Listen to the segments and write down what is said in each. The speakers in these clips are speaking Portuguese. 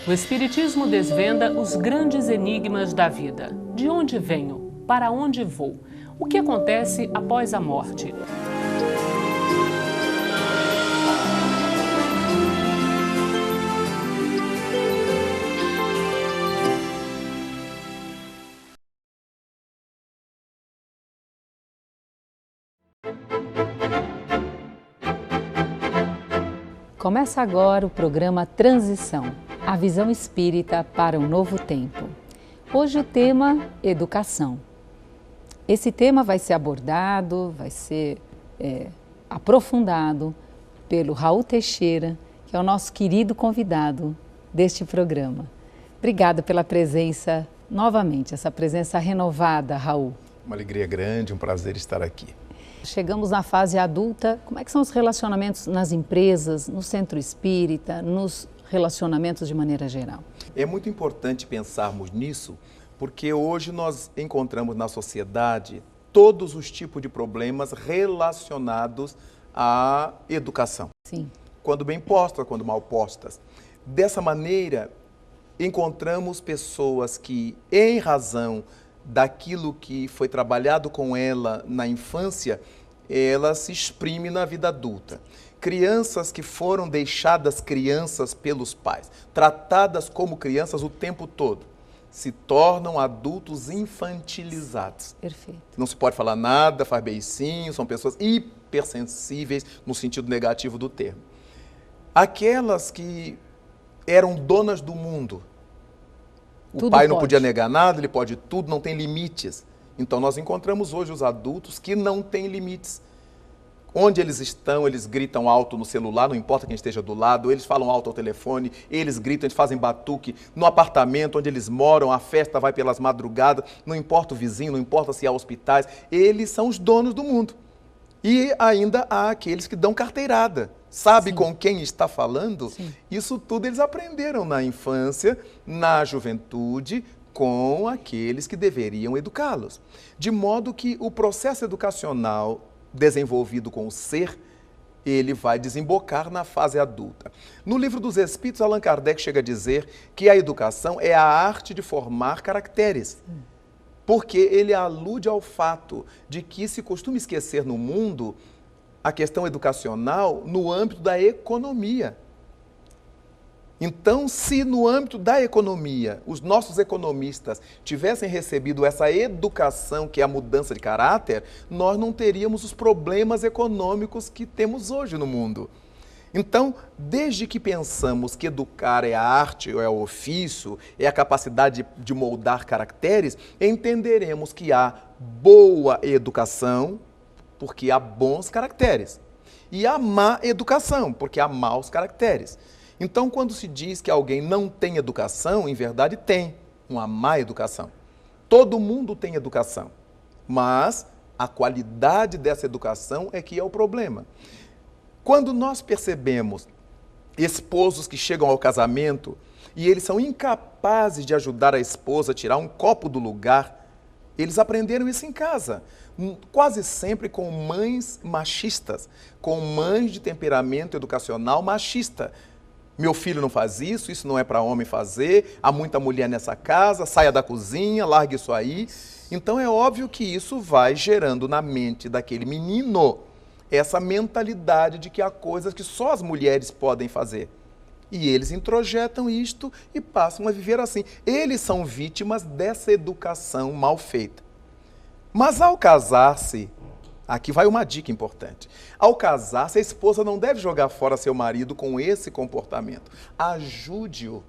O Espiritismo desvenda os grandes enigmas da vida. De onde venho? Para onde vou? O que acontece após a morte? Começa agora o programa Transição, a visão espírita para um novo tempo. Hoje o tema Educação. Esse tema vai ser abordado, vai ser aprofundado pelo Raul Teixeira, que é o nosso querido convidado deste programa. Obrigada pela presença novamente, essa presença renovada, Raul. Uma alegria grande, um prazer estar aqui. Chegamos na fase adulta, como é que são os relacionamentos nas empresas, no centro espírita, nos relacionamentos de maneira geral? É muito importante pensarmos nisso, porque hoje nós encontramos na sociedade todos os tipos de problemas relacionados à educação. Sim. Quando bem postas, quando mal postas. Dessa maneira, encontramos pessoas que, em razão daquilo que foi trabalhado com ela na infância, ela se exprime na vida adulta. Crianças que foram deixadas crianças pelos pais, tratadas como crianças o tempo todo, se tornam adultos infantilizados. Perfeito. Não se pode falar nada, faz beicinho, são pessoas hipersensíveis no sentido negativo do termo. Aquelas que eram donas do mundo, o pai não podia negar nada, ele pode tudo, não tem limites. Então nós encontramos hoje os adultos que não têm limites. Onde eles estão, eles gritam alto no celular, não importa quem esteja do lado, eles falam alto ao telefone, eles gritam, eles fazem batuque. No apartamento onde eles moram, a festa vai pelas madrugadas, não importa o vizinho, não importa se há hospitais, eles são os donos do mundo. E ainda há aqueles que dão carteirada. Sabe, sim, com quem está falando? Sim. Isso tudo eles aprenderam na infância, na juventude, com aqueles que deveriam educá-los. De modo que o processo educacional desenvolvido com o ser, ele vai desembocar na fase adulta. No Livro dos Espíritos, Allan Kardec chega a dizer que a educação é a arte de formar caracteres. Porque ele alude ao fato de que se costuma esquecer no mundo a questão educacional no âmbito da economia. Então, se no âmbito da economia, os nossos economistas tivessem recebido essa educação, que é a mudança de caráter, nós não teríamos os problemas econômicos que temos hoje no mundo. Então, desde que pensamos que educar é a arte, é o ofício, é a capacidade de moldar caracteres, entenderemos que há boa educação, porque há bons caracteres, e há má educação, porque há maus caracteres. Então, quando se diz que alguém não tem educação, em verdade tem uma má educação. Todo mundo tem educação, mas a qualidade dessa educação é que é o problema. Quando nós percebemos esposos que chegam ao casamento e eles são incapazes de ajudar a esposa a tirar um copo do lugar, eles aprenderam isso em casa, quase sempre com mães machistas, com mães de temperamento educacional machista. Meu filho não faz isso, isso não é para homem fazer, há muita mulher nessa casa, saia da cozinha, largue isso aí. Então é óbvio que isso vai gerando na mente daquele menino essa mentalidade de que há coisas que só as mulheres podem fazer. E eles introjetam isto e passam a viver assim. Eles são vítimas dessa educação mal feita. Mas ao casar-se, aqui vai uma dica importante. Ao casar-se, a esposa não deve jogar fora seu marido com esse comportamento. Ajude-o,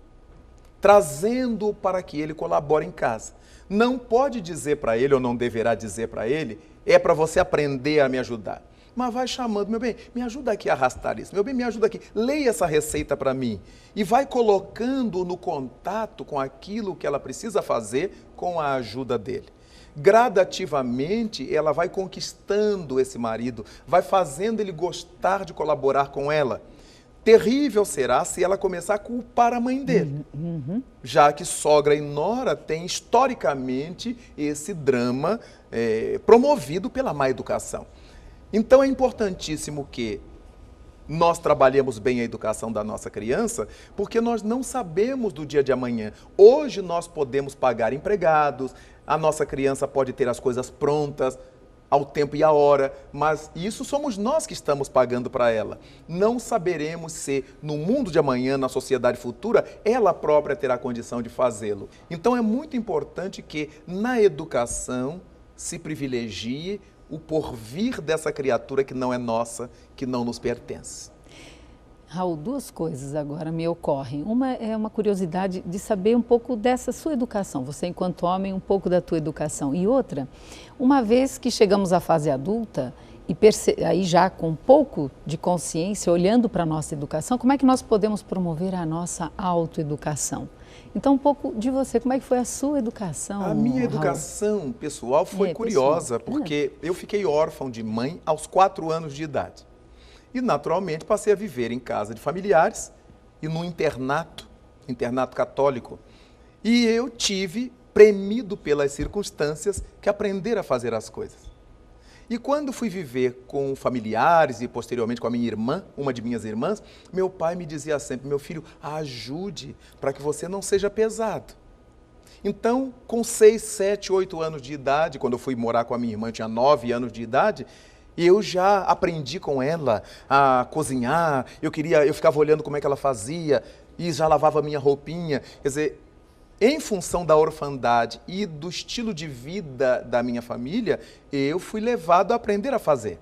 trazendo-o para que ele colabore em casa. Não pode dizer para ele, ou não deverá dizer para ele, é para você aprender a me ajudar. Mas vai chamando, meu bem, me ajuda aqui a arrastar isso, meu bem, me ajuda aqui, leia essa receita para mim. E vai colocando no contato com aquilo que ela precisa fazer com a ajuda dele. Gradativamente, ela vai conquistando esse marido, vai fazendo ele gostar de colaborar com ela. Terrível será se ela começar a culpar a mãe dele, já que sogra e nora têm historicamente esse drama promovido pela má educação. Então é importantíssimo que nós trabalhamos bem a educação da nossa criança, porque nós não sabemos do dia de amanhã. Hoje nós podemos pagar empregados, a nossa criança pode ter as coisas prontas, ao tempo e à hora, mas isso somos nós que estamos pagando para ela. Não saberemos se no mundo de amanhã, na sociedade futura, ela própria terá condição de fazê-lo. Então é muito importante que na educação se privilegie o porvir dessa criatura que não é nossa, que não nos pertence. Raul, duas coisas agora me ocorrem. Uma é uma curiosidade de saber um pouco dessa sua educação, você enquanto homem, um pouco da tua educação. E outra, uma vez que chegamos à fase adulta, e aí já com um pouco de consciência, olhando para a nossa educação, como é que nós podemos promover a nossa autoeducação? Então, um pouco de você, como é que foi a sua educação? A minha educação pessoal foi curiosa, porque eu fiquei órfão de mãe aos 4 anos de idade. E, naturalmente, passei a viver em casa de familiares e num internato católico. E eu tive, premido pelas circunstâncias, que aprender a fazer as coisas. E quando fui viver com familiares e, posteriormente, com a minha irmã, uma de minhas irmãs, meu pai me dizia sempre, meu filho, ajude para que você não seja pesado. Então, com 6, 7, 8 anos de idade, quando eu fui morar com a minha irmã, eu tinha 9 anos de idade, eu já aprendi com ela a cozinhar, eu ficava olhando como é que ela fazia e já lavava a minha roupinha. Quer dizer, em função da orfandade e do estilo de vida da minha família, eu fui levado a aprender a fazer.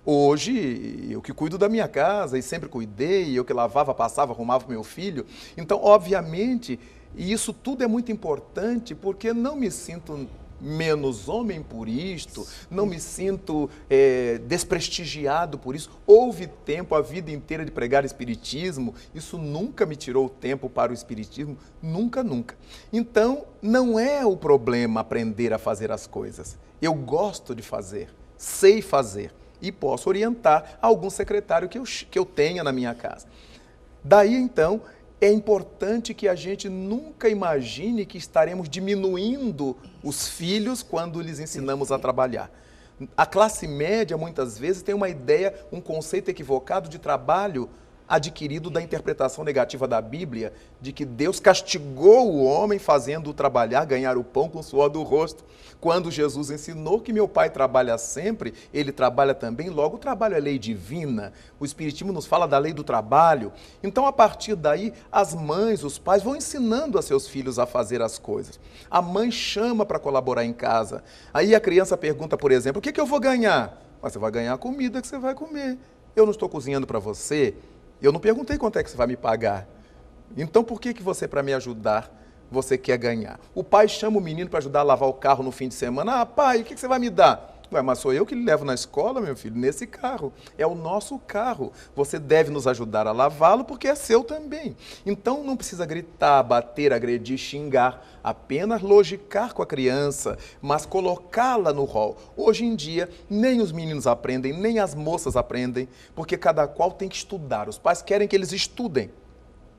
Hoje, eu que cuido da minha casa e sempre cuidei, eu que lavava, passava, arrumava o meu filho. Então, obviamente, isso tudo é muito importante porque não me sinto menos homem por isto, não me sinto desprestigiado por isso. Houve tempo a vida inteira de pregar espiritismo, isso nunca me tirou tempo para o espiritismo, nunca, nunca. Então, não é o problema aprender a fazer as coisas. Eu gosto de fazer, sei fazer e posso orientar algum secretário que eu tenha na minha casa. Daí, então, é importante que a gente nunca imagine que estaremos diminuindo os filhos quando lhes ensinamos a trabalhar. A classe média, muitas vezes, tem uma ideia, um conceito equivocado de trabalho adquirido da interpretação negativa da Bíblia, de que Deus castigou o homem fazendo-o trabalhar, ganhar o pão com o suor do rosto. Quando Jesus ensinou que meu Pai trabalha sempre, Ele trabalha também, logo o trabalho é lei divina. O Espiritismo nos fala da lei do trabalho. Então, a partir daí, as mães, os pais vão ensinando a seus filhos a fazer as coisas. A mãe chama para colaborar em casa. Aí a criança pergunta, por exemplo, o que eu vou ganhar? Mas você vai ganhar a comida que você vai comer. Eu não estou cozinhando para você. Eu não perguntei quanto é que você vai me pagar. Então, por que você, para me ajudar, você quer ganhar? O pai chama o menino para ajudar a lavar o carro no fim de semana. Ah, pai, o que você vai me dar? Ué, mas sou eu que lhe levo na escola, meu filho, nesse carro. É o nosso carro. Você deve nos ajudar a lavá-lo porque é seu também. Então, não precisa gritar, bater, agredir, xingar. Apenas logicar com a criança, mas colocá-la no rol. Hoje em dia, nem os meninos aprendem, nem as moças aprendem, porque cada qual tem que estudar. Os pais querem que eles estudem,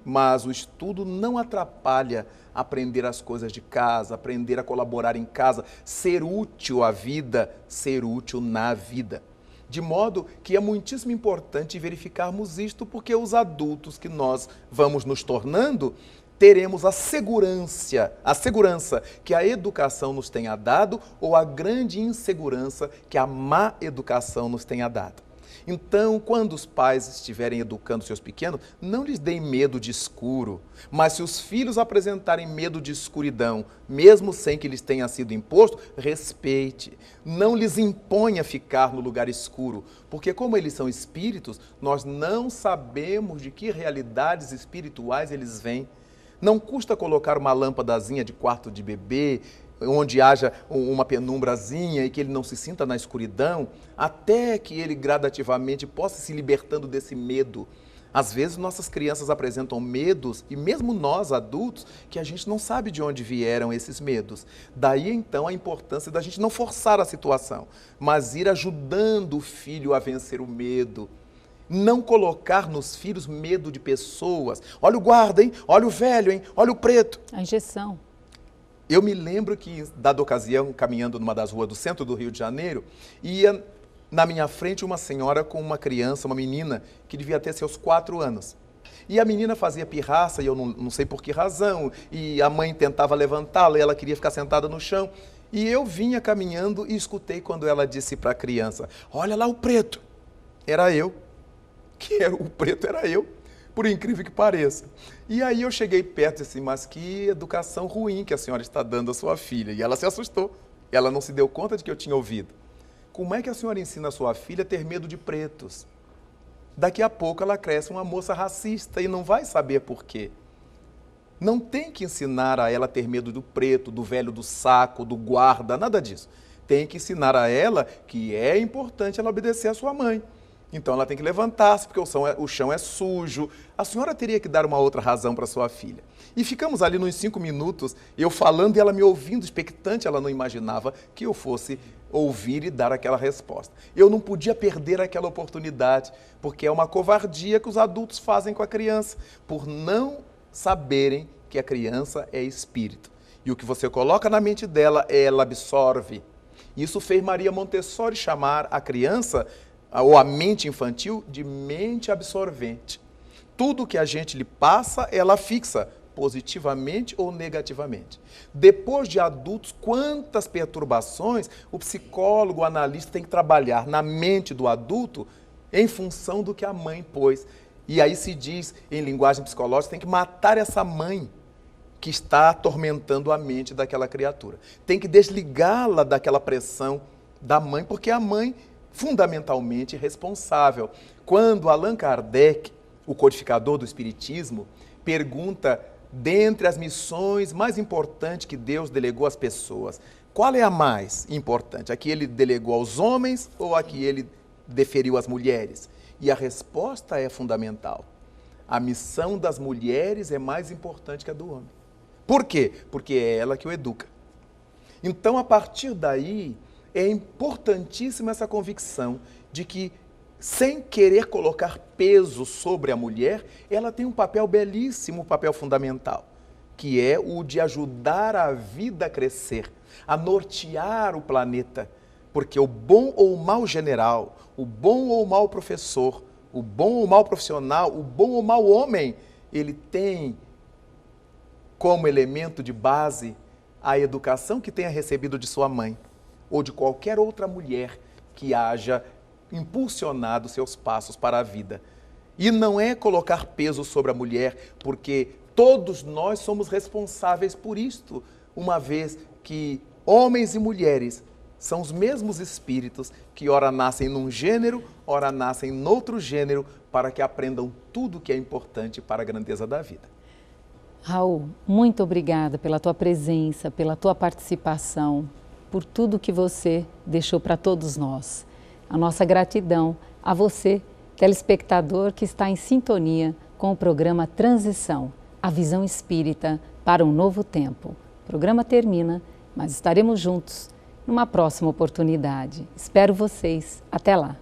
mas o estudo não atrapalha aprender as coisas de casa, aprender a colaborar em casa, ser útil à vida, ser útil na vida. De modo que é muitíssimo importante verificarmos isto, porque os adultos que nós vamos nos tornando, teremos a segurança que a educação nos tenha dado ou a grande insegurança que a má educação nos tenha dado. Então, quando os pais estiverem educando seus pequenos, não lhes deem medo de escuro, mas se os filhos apresentarem medo de escuridão, mesmo sem que lhes tenha sido imposto, respeite. Não lhes imponha ficar no lugar escuro, porque como eles são espíritos, nós não sabemos de que realidades espirituais eles vêm. Não custa colocar uma lâmpadazinha de quarto de bebê, onde haja uma penumbrazinha e que ele não se sinta na escuridão, até que ele gradativamente possa se libertando desse medo. Às vezes nossas crianças apresentam medos, e mesmo nós adultos, que a gente não sabe de onde vieram esses medos. Daí então a importância da gente não forçar a situação, mas ir ajudando o filho a vencer o medo. Não colocar nos filhos medo de pessoas. Olha o guarda, hein? Olha o velho, hein? Olha o preto. A injeção. Eu me lembro que, dada ocasião, caminhando numa das ruas do centro do Rio de Janeiro, ia na minha frente uma senhora com uma criança, uma menina, que devia ter seus 4 anos. E a menina fazia pirraça, e eu não sei por que razão, e a mãe tentava levantá-la, e ela queria ficar sentada no chão. E eu vinha caminhando e escutei quando ela disse para a criança, olha lá o preto. Era eu. O preto era eu, por incrível que pareça. E aí eu cheguei perto e disse, mas que educação ruim que a senhora está dando à sua filha. E ela se assustou, ela não se deu conta de que eu tinha ouvido. Como é que a senhora ensina a sua filha a ter medo de pretos? Daqui a pouco ela cresce uma moça racista e não vai saber por quê. Não tem que ensinar a ela a ter medo do preto, do velho do saco, do guarda, nada disso. Tem que ensinar a ela que é importante ela obedecer à sua mãe. Então ela tem que levantar-se porque o chão é sujo. A senhora teria que dar uma outra razão para sua filha. E ficamos ali nos 5 minutos, eu falando e ela me ouvindo, expectante, ela não imaginava que eu fosse ouvir e dar aquela resposta. Eu não podia perder aquela oportunidade, porque é uma covardia que os adultos fazem com a criança, por não saberem que a criança é espírito. E o que você coloca na mente dela, ela absorve. Isso fez Maria Montessori chamar a criança, ou a mente infantil, de mente absorvente. Tudo que a gente lhe passa, ela fixa, positivamente ou negativamente. Depois de adultos, quantas perturbações o psicólogo, o analista tem que trabalhar na mente do adulto em função do que a mãe pôs. E aí se diz, em linguagem psicológica, tem que matar essa mãe que está atormentando a mente daquela criatura. Tem que desligá-la daquela pressão da mãe, porque é a mãe fundamentalmente responsável. Quando Allan Kardec, o codificador do Espiritismo, pergunta, dentre as missões mais importantes que Deus delegou às pessoas, qual é a mais importante? A que ele delegou aos homens ou a que ele deferiu às mulheres? E a resposta é fundamental. A missão das mulheres é mais importante que a do homem. Por quê? Porque é ela que o educa. Então, a partir daí, é importantíssima essa convicção de que, sem querer colocar peso sobre a mulher, ela tem um papel belíssimo, um papel fundamental, que é o de ajudar a vida a crescer, a nortear o planeta, porque o bom ou o mau general, o bom ou o mau professor, o bom ou o mau profissional, o bom ou o mau homem, ele tem como elemento de base a educação que tenha recebido de sua mãe, ou de qualquer outra mulher que haja impulsionado seus passos para a vida. E não é colocar peso sobre a mulher, porque todos nós somos responsáveis por isto, uma vez que homens e mulheres são os mesmos espíritos que ora nascem num gênero, ora nascem noutro gênero, para que aprendam tudo que é importante para a grandeza da vida. Raul, muito obrigada pela tua presença, pela tua participação, por tudo que você deixou para todos nós. A nossa gratidão a você, telespectador que está em sintonia com o programa Transição, a visão espírita para um novo tempo. O programa termina, mas estaremos juntos numa próxima oportunidade. Espero vocês. Até lá!